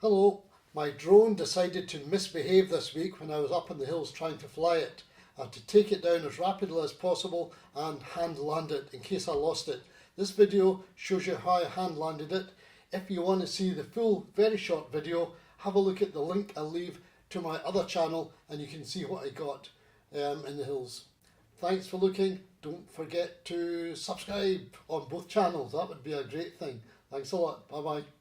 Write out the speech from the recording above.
Hello, my drone decided to misbehave this week when I was up in the hills trying to fly it. I had to take it down as rapidly as possible and hand land it in case I lost it. This video shows you how I hand landed it. If you want to see the full, very short video, have a look at the link I'll leave to my other channel and you can see what I got in the hills. Thanks for looking. Don't forget to subscribe on both channels. That would be a great thing. Thanks a lot. Bye bye.